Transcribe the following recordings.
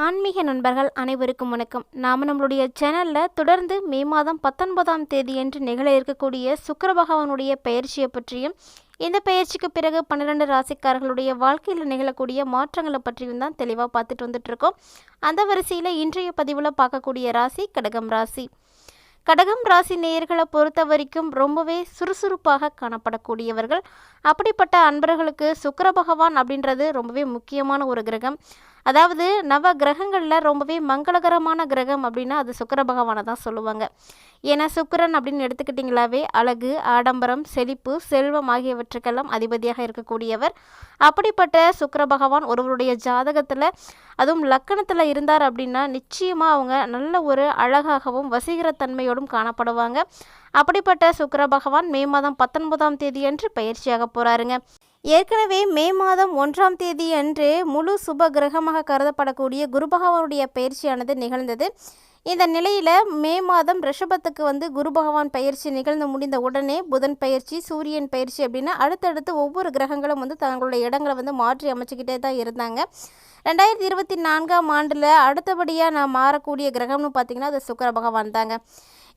ஆன்மீக நண்பர்கள் அனைவருக்கும் வணக்கம். நாம் நம்மளுடைய சேனலில் தொடர்ந்து மே மாதம் 19ஆம் தேதியன்று நிகழ இருக்கக்கூடிய சுக்கிர பகவானுடைய பெயர்ச்சியை பற்றியும், இந்த பெயர்ச்சிக்கு பிறகு 12 ராசிக்காரர்களுடைய வாழ்க்கையில் நிகழக்கூடிய மாற்றங்களை பற்றியும் தான் தெளிவாக பார்த்துட்டு வந்துட்டுருக்கோம். அந்த வரிசையில் இன்றைய பதிவில் பார்க்கக்கூடிய ராசி கடகம் ராசி. கடகம் ராசி நேயர்களை பொறுத்த வரைக்கும் ரொம்பவே சுறுசுறுப்பாக காணப்படக்கூடியவர்கள். அப்படிப்பட்ட அன்பர்களுக்கு சுக்கிர பகவான் அப்படின்றது ரொம்பவே முக்கியமான ஒரு கிரகம். அதாவது நவ கிரகங்களில் ரொம்பவே மங்களகரமான கிரகம் அப்படின்னா அது சுக்கிர பகவானை தான் சொல்லுவாங்க. ஏன்னா சுக்கிரன் அப்படின்னு எடுத்துக்கிட்டிங்களாவே அழகு, ஆடம்பரம், செழிப்பு, செல்வம் ஆகியவற்றுக்கெல்லாம் அதிபதியாக இருக்கக்கூடியவர். அப்படிப்பட்ட சுக்கிர பகவான் ஒருவருடைய ஜாதகத்தில் அதுவும் லக்கணத்தில் இருந்தார் அப்படின்னா நிச்சயமாக அவங்க நல்ல ஒரு அழகாகவும் வசீகரத்தன்மையோடும் காணப்படுவாங்க. அப்படிப்பட்ட சுக்கிர பகவான் மே மாதம் 19ஆம் தேதியன்று பயிற்சியாக போகிறாருங்க. ஏற்கனவே மே மாதம் 1ஆம் தேதி அன்று முழு சுப கிரகமாக கருதப்படக்கூடிய குரு பகவானுடைய பயிற்சியானது நிகழ்ந்தது. இந்த நிலையில் மே மாதம் ரிஷபத்துக்கு குரு பகவான் பயிற்சி நிகழ்ந்து முடிந்த உடனே புதன் பயிற்சி, சூரியன் பயிற்சி அப்படின்னு அடுத்தடுத்து ஒவ்வொரு கிரகங்களும் தங்களுடைய இடங்களை மாற்றி அமைச்சிக்கிட்டே தான் இருந்தாங்க. 2024ஆம் ஆண்டில் அடுத்தபடியாக நான் மாறக்கூடிய கிரகம்னு பார்த்திங்கன்னா அது சுக்கிர பகவான் தாங்க.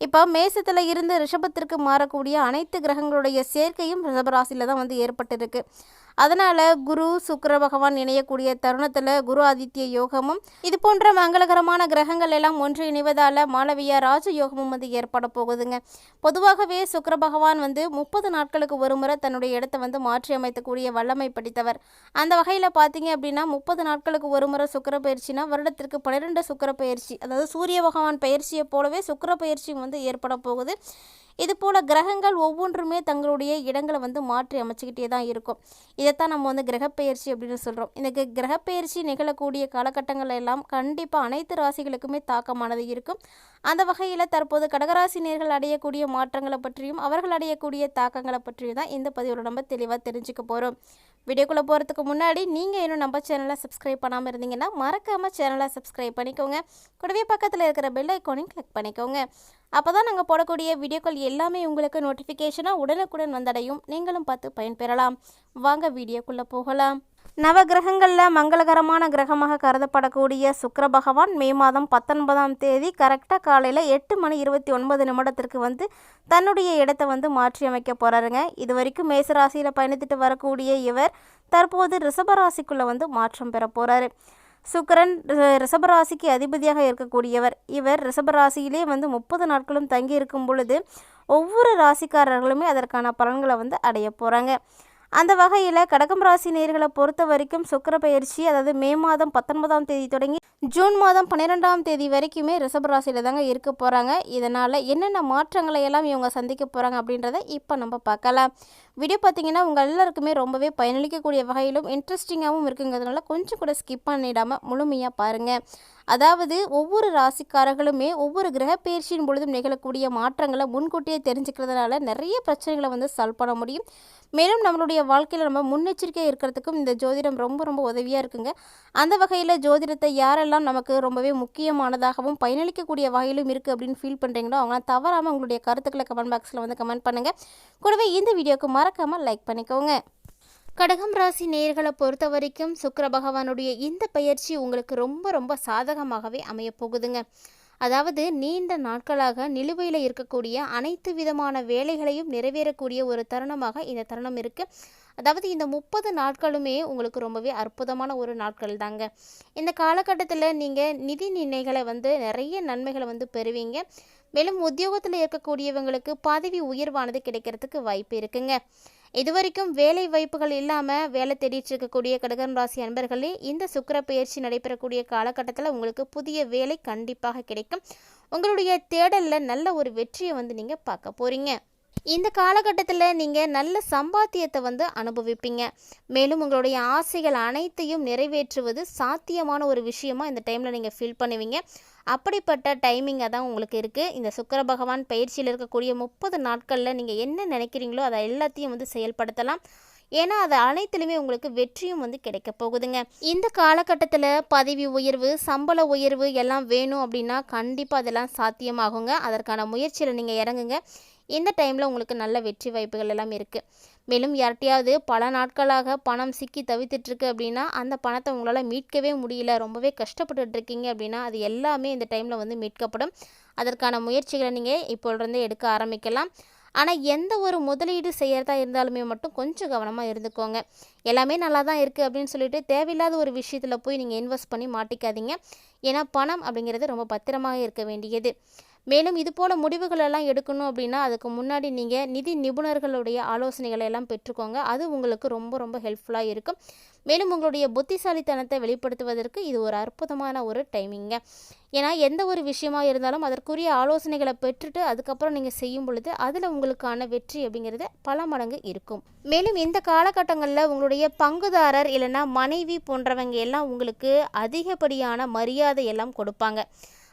இப்போ மேசத்தில் இருந்து ரிஷபத்திற்கு மாறக்கூடிய அனைத்து கிரகங்களுடைய சேர்க்கையும் ரிஷபராசியில் தான் ஏற்பட்டிருக்கு. அதனால் குரு சுக்கிர பகவான் இணையக்கூடிய தருணத்தில் குரு ஆதித்ய யோகமும் இது போன்ற மங்களகரமான கிரகங்கள் எல்லாம் ஒன்று இணைவதால் மாளவியா ராஜ யோகமும் ஏற்பட போகுதுங்க. பொதுவாகவே சுக்கிர பகவான் 30 நாட்களுக்கு ஒரு முறை தன்னுடைய இடத்தை மாற்றி அமைக்கக்கூடிய வல்லமை படித்தவர். அந்த வகையில் பார்த்தீங்க அப்படின்னா 30 நாட்களுக்கு ஒரு முறை சுக்கிர பயிற்சினா வருடத்திற்கு 12 சுக்கிர பயிற்சி, அதாவது சூரிய பகவான் பயிற்சியை போலவே சுக்கிர பயிற்சியும் ஏற்பட போகுது. இது போல் கிரகங்கள் ஒவ்வொன்றுமே தங்களுடைய இடங்களை மாற்றி அமைச்சிக்கிட்டே தான் இருக்கும். இதைத்தான் நம்ம கிரகப்பெயர்ச்சி அப்படின்னு சொல்கிறோம். இந்த கிரகப்பெயர்ச்சி நிகழக்கூடிய காலகட்டங்கள் எல்லாம் கண்டிப்பாக அனைத்து ராசிகளுக்குமே தாக்கமானது இருக்கும். அந்த வகையில் தற்போது கடகராசி நேயர்கள் அடையக்கூடிய மாற்றங்களை பற்றியும் அவர்கள் அடையக்கூடிய தாக்கங்களை பற்றியும் தான் இந்த பதிவில் நம்ம தெளிவாக தெரிஞ்சுக்க போகிறோம். வீடியோக்குள்ளே போகிறதுக்கு முன்னாடி நீங்கள் இன்னும் நம்ம சேனலை சப்ஸ்கிரைப் பண்ணாமல் இருந்தீங்கன்னா மறக்காமல் சேனலை சப்ஸ்கிரைப் பண்ணிக்கோங்க. கூடவே பக்கத்தில் இருக்கிற பெல் ஐக்கானையும் கிளிக் பண்ணிக்கோங்க. அப்போ தான் நாங்கள் போடக்கூடிய வீடியோக்கள் எல்லாமே உங்களுக்கு நோட்டிஃபிகேஷனாக உடனுக்குடன் வந்தடையும். நீங்களும் பார்த்து பயன்பெறலாம். வாங்க வீடியோக்குள்ளே போகலாம். நவகிரகங்களில் மங்களகரமான கிரகமாக கருதப்படக்கூடிய சுக்கிர பகவான் மே மாதம் 19ஆம் தேதி கரெக்டாக காலையில் 8:29 தன்னுடைய இடத்தை மாற்றி அமைக்க போகிறாருங்க. இது வரைக்கும் மேசராசியில் பயணித்துட்டு வரக்கூடிய இவர் தற்போது ரிஷபராசிக்குள்ளே மாற்றம் பெற போகிறாரு. சுக்கிரன் ரிஷபராசிக்கு அதிபதியாக இருக்கக்கூடியவர். இவர் ரிஷபராசியிலே 30 நாட்களும் தங்கி இருக்கும் பொழுது ஒவ்வொரு ராசிக்காரர்களுமே அதற்கான பலன்களை அடைய போகிறாங்க. அந்த வகையில் கடகம் ராசி நேயர்களை பொறுத்த வரைக்கும் சுக்கிர பயிற்சி அதாவது மே மாதம் 19ஆம் தேதி தொடங்கி ஜூன் மாதம் 12ஆம் தேதி வரைக்குமே ரிஷபராசியில் தாங்க இருக்க போகிறாங்க. இதனால் என்னென்ன மாற்றங்களை எல்லாம் இவங்க சந்திக்க போகிறாங்க அப்படின்றத இப்போ நம்ம பார்க்கலாம். வீடியோ பார்த்திங்கன்னா உங்கள் எல்லாருக்குமே ரொம்பவே பயனளிக்கக்கூடிய வகையிலும் இன்ட்ரெஸ்டிங்காகவும் இருக்குங்கிறதுனால கொஞ்சம் கூட ஸ்கிப் பண்ணிடாமல் முழுமையாக பாருங்கள். அதாவது ஒவ்வொரு ராசிக்காரர்களுமே ஒவ்வொரு கிரக பயிற்சியின் பொழுதும் நிகழக்கூடிய மாற்றங்களை முன்கூட்டியே தெரிஞ்சுக்கிறதுனால நிறைய பிரச்சனைகளை சால்வ் பண்ண முடியும். மேலும் நம்மளுடைய வாழ்க்கையில் நம்ம முன்னெச்சரிக்கையாக இருக்கிறதுக்கும் இந்த ஜோதிடம் ரொம்ப ரொம்ப உதவியாக இருக்குங்க. அந்த வகையில் ஜோதிடத்தை யாரெல்லாம் நமக்கு ரொம்பவே முக்கியமானதாகவும் பயனளிக்கக்கூடிய வகையிலும் இருக்குது அப்படின்னு ஃபீல் பண்ணுறீங்களோ அவங்களாம் தவறாமல் உங்களுடைய கருத்துக்களை கமெண்ட் பாக்ஸில் கமெண்ட் பண்ணுங்கள். கூடவே இந்த வீடியோக்கு மறக்காமல் லைக் பண்ணிக்கோங்க. கடகம் ராசி நேயர்களை பொறுத்த வரைக்கும் சுக்கிர பகவானுடைய இந்த பயிற்சி உங்களுக்கு ரொம்ப ரொம்ப சாதகமாகவே அமைய போகுதுங்க. அதாவது நீண்ட நாட்களாக நிலுவையில் இருக்கக்கூடிய அனைத்து விதமான வேலைகளையும் நிறைவேறக்கூடிய ஒரு தருணமாக இந்த தருணம் இருக்குது. அதாவது இந்த 30 நாட்களுமே உங்களுக்கு ரொம்பவே அற்புதமான ஒரு நாட்கள் தாங்க. இந்த காலகட்டத்தில் நீங்கள் நிதி நிர்ணயங்களை நிறைய நன்மைகளை பெறுவீங்க. மேலும் உத்தியோகத்தில் இருக்கக்கூடியவங்களுக்கு பதவி உயர்வானது கிடைக்கிறதுக்கு வாய்ப்பு இருக்குங்க. இதுவரைக்கும் வேலை வாய்ப்புகள் இல்லாமல் வேலை தேடிட்டு இருக்கக்கூடிய கடகம் ராசி அன்பர்களே இந்த சுக்கிர பயிற்சி நடைபெறக்கூடிய காலகட்டத்தில் உங்களுக்கு புதிய வேலை கண்டிப்பாக கிடைக்கும். உங்களுடைய தேடலில் நல்ல ஒரு வெற்றியை நீங்கள் பார்க்க போகிறீங்க. இந்த காலகட்டத்தில் நீங்கள் நல்ல சம்பாத்தியத்தை அனுபவிப்பீங்க. மேலும் உங்களுடைய ஆசைகள் அனைத்தையும் நிறைவேற்றுவது சாத்தியமான ஒரு விஷயமா இந்த டைமில் நீங்கள் ஃபீல் பண்ணுவீங்க. அப்படிப்பட்ட டைமிங்காக தான் உங்களுக்கு இருக்குது. இந்த சுக்கிர பகவான் பயிற்சியில் இருக்கக்கூடிய 30 நாட்களில் நீங்கள் என்ன நினைக்கிறீங்களோ அதை எல்லாத்தையும் செயல்படுத்தலாம். ஏன்னா அது அனைத்துலையுமே உங்களுக்கு வெற்றியும் கிடைக்க போகுதுங்க. இந்த காலகட்டத்தில் பதவி உயர்வு, சம்பள உயர்வு எல்லாம் வேணும் அப்படின்னா கண்டிப்பாக அதெல்லாம் சாத்தியமாகுங்க. அதற்கான முயற்சியில் நீங்கள் இறங்குங்க. இந்த டைமில் உங்களுக்கு நல்ல வெற்றி வாய்ப்புகள் எல்லாம் இருக்குது. மேலும் யார்கிட்டயாவது பல நாட்களாக பணம் சிக்கி தவித்துட்ருக்கு அப்படின்னா அந்த பணத்தை உங்களால் மீட்கவே முடியல, ரொம்பவே கஷ்டப்பட்டுட்ருக்கீங்க அப்படின்னா அது எல்லாமே இந்த டைமில் வந்து மீட்கப்படும். அதற்கான முயற்சிகளை நீங்கள் இப்போலேருந்தே எடுக்க ஆரம்பிக்கலாம். ஆனால் எந்த ஒரு முதலீடு செய்கிறதா இருந்தாலுமே மட்டும் கொஞ்சம் கவனமாக இருந்துக்கோங்க. எல்லாமே நல்லா தான் இருக்குது அப்படின்னு சொல்லிட்டு தேவையில்லாத ஒரு விஷயத்தில் போய் நீங்கள் இன்வெஸ்ட் பண்ணி மாட்டிக்காதீங்க. ஏன்னா பணம் அப்படிங்கிறது ரொம்ப பத்திரமாக இருக்க வேண்டியது. மேலும் இது போல் முடிவுகளெல்லாம் எடுக்கணும் அப்படின்னா அதுக்கு முன்னாடி நீங்கள் நிதி நிபுணர்களுடைய ஆலோசனைகளை எல்லாம் பெற்றுக்கோங்க. அது உங்களுக்கு ரொம்ப ரொம்ப ஹெல்ப்ஃபுல்லாக இருக்கும். மேலும் உங்களுடைய புத்திசாலித்தனத்தை வெளிப்படுத்துவதற்கு இது ஒரு அற்புதமான ஒரு டைமிங்க. ஏன்னா எந்த ஒரு விஷயமாக இருந்தாலும் அதற்குரிய ஆலோசனைகளை பெற்றுட்டு அதுக்கப்புறம் நீங்கள் செய்யும் பொழுது அதில் உங்களுக்கான வெற்றி அப்படிங்கிறது பல மடங்கு இருக்கும். மேலும் இந்த காலகட்டங்களில் உங்களுடைய பங்குதாரர் இல்லைன்னா மனைவி போன்றவங்க எல்லாம் உங்களுக்கு அதிகப்படியான மரியாதை எல்லாம் கொடுப்பாங்க.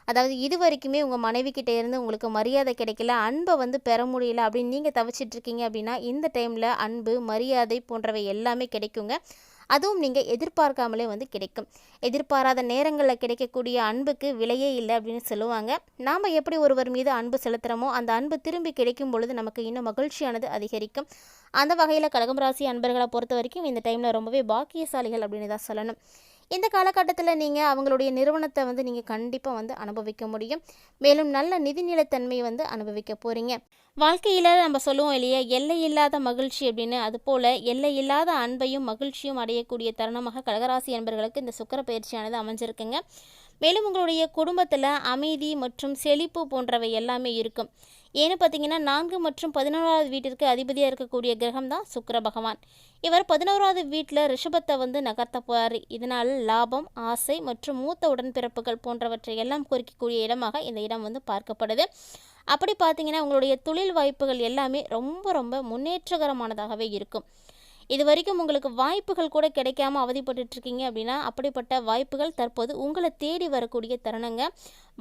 அதாவது இது வரைக்குமே உங்கள் மனைவிக்கிட்ட இருந்து உங்களுக்கு மரியாதை கிடைக்கல, அன்பை வந்து பெற முடியல அப்படின்னு நீங்கள் தவிச்சிட்ருக்கீங்க அப்படின்னா இந்த டைமில் அன்பு, மரியாதை போன்றவை எல்லாமே கிடைக்குங்க. அதுவும் நீங்கள் எதிர்பார்க்காமலே வந்து கிடைக்கும். எதிர்பாராத நேரங்களில் கிடைக்கக்கூடிய அன்புக்கு விலையே இல்லை அப்படின்னு சொல்லுவாங்க. நாம் எப்படி ஒருவர் மீது அன்பு செலுத்துகிறோமோ அந்த அன்பு திரும்பி கிடைக்கும் பொழுது நமக்கு இன்னும் மகிழ்ச்சியானது அதிகரிக்கும். அந்த வகையில் கடகம் ராசி அன்பர்களை பொறுத்த வரைக்கும் இந்த டைமில் ரொம்பவே பாக்கியசாலிகள் அப்படின்னு தான் சொல்லணும். இந்த காலகட்டத்தில் நீங்கள் அவங்களுடைய நிறுவனத்தை வந்து நீங்கள் கண்டிப்பாக வந்து அனுபவிக்க முடியும். மேலும் நல்ல நிதிநிலைத்தன்மை வந்து அனுபவிக்க போகிறீங்க. வாழ்க்கையில் நம்ம சொல்லுவோம் இல்லையா, எல்லை இல்லாத மகிழ்ச்சி அப்படின்னு, அதுபோல் எல்லை இல்லாத அன்பையும் மகிழ்ச்சியும் அடையக்கூடிய தருணமாக கடகராசி அன்பர்களுக்கு இந்த சுக்கிர பயிற்சியானது அமைஞ்சிருக்குங்க. மேலும் உங்களுடைய குடும்பத்தில் அமைதி மற்றும் செழிப்பு போன்றவை எல்லாமே இருக்கும். ஏன்னு பார்த்தீங்கன்னா 4 மற்றும் 11வது வீட்டிற்கு அதிபதியாக இருக்கக்கூடிய கிரகம் தான் சுக்கிர பகவான். இவர் 11வது வீட்டில் ரிஷபத்தை வந்து நகர்த்த போகிறார். இதனால் லாபம், ஆசை மற்றும் மூத்த உடன்பிறப்புகள் போன்றவற்றை எல்லாம் குறிக்கக்கூடிய இடமாக இந்த இடம் வந்து பார்க்கப்படுது. அப்படி பார்த்தீங்கன்னா உங்களுடைய தொழில் வாய்ப்புகள் எல்லாமே ரொம்ப ரொம்ப முன்னேற்றகரமானதாகவே இருக்கும். இது வரைக்கும் உங்களுக்கு வாய்ப்புகள் கூட கிடைக்காம அவதிப்பட்டுருக்கீங்க அப்படின்னா அப்படிப்பட்ட வாய்ப்புகள் தற்போது உங்களை தேடி வரக்கூடிய தருணங்க.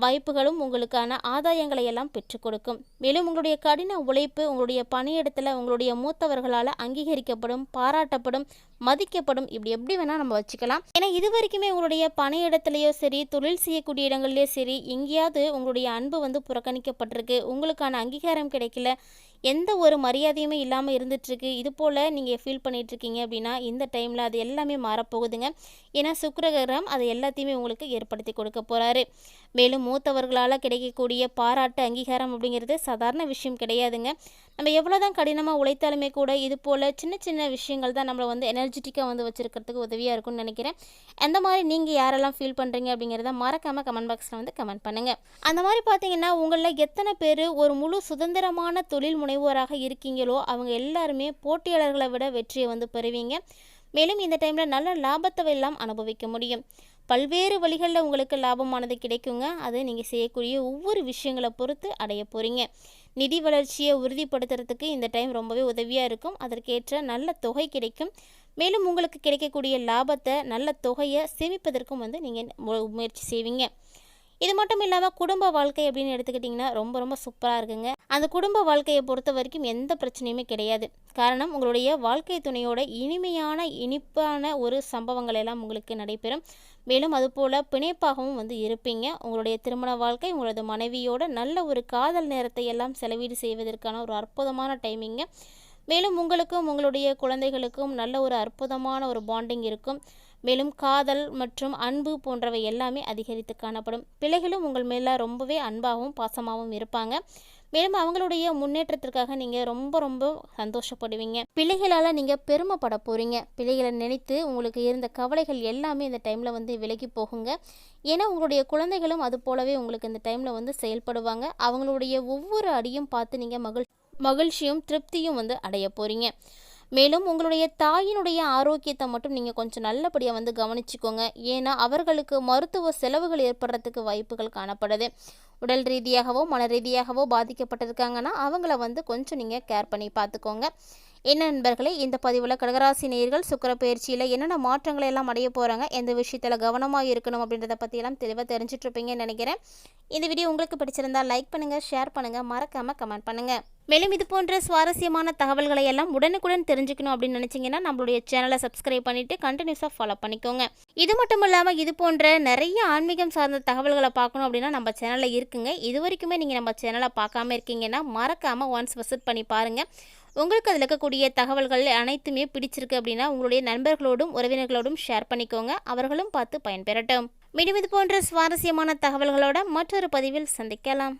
வாய்ப்புகளும் உங்களுக்கான ஆதாயங்களை எல்லாம் பெற்றுக் கொடுக்கும். மேலும் உங்களுடைய கடின உழைப்பு உங்களுடைய பணியிடத்தில் உங்களுடைய மூத்தவர்களால் அங்கீகரிக்கப்படும், பாராட்டப்படும், மதிக்கப்படும். இப்படி எப்படி வேணால் நம்ம வச்சுக்கலாம். ஏன்னா இது வரைக்குமே உங்களுடைய பணியிடத்துலையோ சரி, தொழில் செய்யக்கூடிய இடங்கள்லையோ சரி, எங்கேயாவது உங்களுடைய அன்பு வந்து புறக்கணிக்கப்பட்டிருக்கு, உங்களுக்கான அங்கீகாரம் கிடைக்கல, எந்த ஒரு மரியாதையுமே இல்லாமல் இருந்துகிட்ருக்கு. இது போல் நீங்கள் ஃபீல் பண்ணிகிட்ருக்கீங்க அப்படின்னா இந்த டைமில் அது எல்லாமே மாறப்போகுதுங்க. ஏன்னா சுக்கிரகிரகம் அதை எல்லாத்தையுமே உங்களுக்கு ஏற்படுத்தி கொடுக்க போகிறாரு. மேலும் மூத்தவர்களால் கிடைக்கக்கூடிய பாராட்டு, அங்கீகாரம் அப்படிங்கிறது சாதாரண விஷயம் கிடையாதுங்க. நம்ம எவ்வளோ தான் கடினமாக உழைத்தாலுமே கூட இது போல் சின்ன சின்ன விஷயங்கள் தான் நம்மளை வந்து எனர்ஜெட்டிக்காக வந்து வச்சுருக்கிறதுக்கு உதவியாக இருக்கும்னு நினைக்கிறேன். அந்த மாதிரி நீங்கள் யாரெல்லாம் ஃபீல் பண்ணுறீங்க அப்படிங்கிறத மறக்காமல் கமெண்ட் பாக்ஸில் வந்து கமெண்ட் பண்ணுங்கள். அந்த மாதிரி பார்த்தீங்கன்னா உங்களில் எத்தனை பேர் ஒரு முழு சுதந்திரமான தொழில் முனைவோராக இருக்கீங்களோ அவங்க எல்லாருமே போட்டியாளர்களை விட வெற்றியை வந்து பெறுவீங்க. மேலும் இந்த டைமில் நல்ல லாபத்தை எல்லாம் அனுபவிக்க முடியும். பல்வேறு வழிகளில் உங்களுக்கு லாபமானது கிடைக்குங்க. அது நீங்கள் செய்யக்கூடிய ஒவ்வொரு விஷயங்களை பொறுத்து அடைய போகிறீங்க. நிதி வளர்ச்சியை உறுதிப்படுத்துறதுக்கு இந்த டைம் ரொம்பவே உதவியாக இருக்கும். அதற்கேற்ற நல்ல தொகை கிடைக்கும். மேலும் உங்களுக்கு கிடைக்கக்கூடிய லாபத்தை, நல்ல தொகையை சேமிப்பதற்கும் வந்து நீங்கள் முயற்சி செய்வீங்க. இது மட்டும் இல்லாமல் குடும்ப வாழ்க்கை அப்படின்னு எடுத்துக்கிட்டிங்கன்னா ரொம்ப ரொம்ப சூப்பராக இருக்குங்க. அந்த குடும்ப வாழ்க்கையை பொறுத்த வரைக்கும் எந்த பிரச்சனையுமே கிடையாது. காரணம் உங்களுடைய வாழ்க்கை துணையோட இனிப்பான ஒரு சம்பவங்கள் எல்லாம் உங்களுக்கு நடைபெறும். மேலும் அதுபோல் பிணைப்பாகவும் வந்து இருப்பீங்க. உங்களுடைய திருமண வாழ்க்கை உங்களது மனைவியோட நல்ல ஒரு காதல் நேரத்தை எல்லாம் செலவீடு செய்வதற்கான ஒரு அற்புதமான டைமிங்க. மேலும் உங்களுக்கும் உங்களுடைய குழந்தைகளுக்கும் நல்ல ஒரு அற்புதமான ஒரு பாண்டிங் இருக்கும். மேலும் காதல் மற்றும் அன்பு போன்றவை எல்லாமே அதிகரித்து காணப்படும். பிள்ளைகளும் உங்கள் மேலே ரொம்பவே அன்பாகவும் பாசமாகவும் இருப்பாங்க. மேலும் அவங்களுடைய முன்னேற்றத்திற்காக நீங்கள் ரொம்ப ரொம்ப சந்தோஷப்படுவீங்க. பிள்ளைகளால் நீங்கள் பெருமைப்பட போகிறீங்க. பிள்ளைகளை நினைத்து உங்களுக்கு இருந்த கவலைகள் எல்லாமே இந்த டைமில் வந்து விலகி போகுங்க. ஏன்னா உங்களுடைய குழந்தைகளும் அது போலவே உங்களுக்கு இந்த டைமில் வந்து செயல்படுவாங்க. அவங்களுடைய ஒவ்வொரு அடியும் பார்த்து நீங்கள் மகிழ்ச்சியும் திருப்தியும் வந்து அடைய போகிறீங்க. மேலும் உங்களுடைய தாயினுடைய ஆரோக்கியத்தை மட்டும் நீங்கள் கொஞ்சம் நல்லபடியாக வந்து கவனிச்சுக்கோங்க. ஏன்னா அவர்களுக்கு மருத்துவ செலவுகள் ஏற்படுறதுக்கு வாய்ப்புகள் காணப்படுது. உடல் ரீதியாகவோ மன ரீதியாகவோ பாதிக்கப்பட்டிருக்காங்கன்னா அவங்கள வந்து கொஞ்சம் நீங்கள் கேர் பண்ணி பார்த்துக்கோங்க. என்ன நண்பர்களே, இந்த பதிவில் கடகராசி நேயர்கள் சுக்கிர பயிற்சியில் என்னென்ன மாற்றங்களை எல்லாம் அடைய போகிறாங்க, எந்த விஷயத்தில் கவனமாக இருக்கணும் அப்படின்றத பற்றியெல்லாம் தெளிவாக தெரிஞ்சிட்ருப்பீங்கன்னு நினைக்கிறேன். இந்த வீடியோ உங்களுக்கு பிடிச்சிருந்தால் லைக் பண்ணுங்கள், ஷேர் பண்ணுங்கள், மறக்காமல் கமெண்ட் பண்ணுங்கள். மேலும் இது போன்ற சுவாரஸ்யமான தகவல்களை எல்லாம் உடனுக்குடன் தெரிஞ்சுக்கணும் அப்படின்னு நினச்சிங்கன்னா நம்மளுடைய சேனலை சப்ஸ்கிரைப் பண்ணிவிட்டு கண்டினியூஸாக ஃபாலோ பண்ணிக்கோங்க. இது மட்டும் இல்லாமல் இது போன்ற நிறைய ஆன்மீகம் சார்ந்த தகவல்களை பார்க்கணும் அப்படின்னா நம்ம சேனலில் இருக்குங்க. இது வரைக்குமே நீங்கள் நம்ம சேனலை பார்க்காம இருக்கீங்கன்னா மறக்காமல் ஒன்ஸ் விசிட் பண்ணி பாருங்கள். உங்களுக்கு அதில் இருக்கக்கூடிய தகவல்கள் அனைத்துமே பிடிச்சிருக்கு அப்படின்னா உங்களுடைய நண்பர்களோடும் உறவினர்களோடும் ஷேர் பண்ணிக்கோங்க, அவர்களும் பார்த்து பயன்பெறட்டும். மீண்டும் இது போன்ற சுவாரஸ்யமான தகவல்களோட மற்றொரு பதிவில் சந்திக்கலாம்.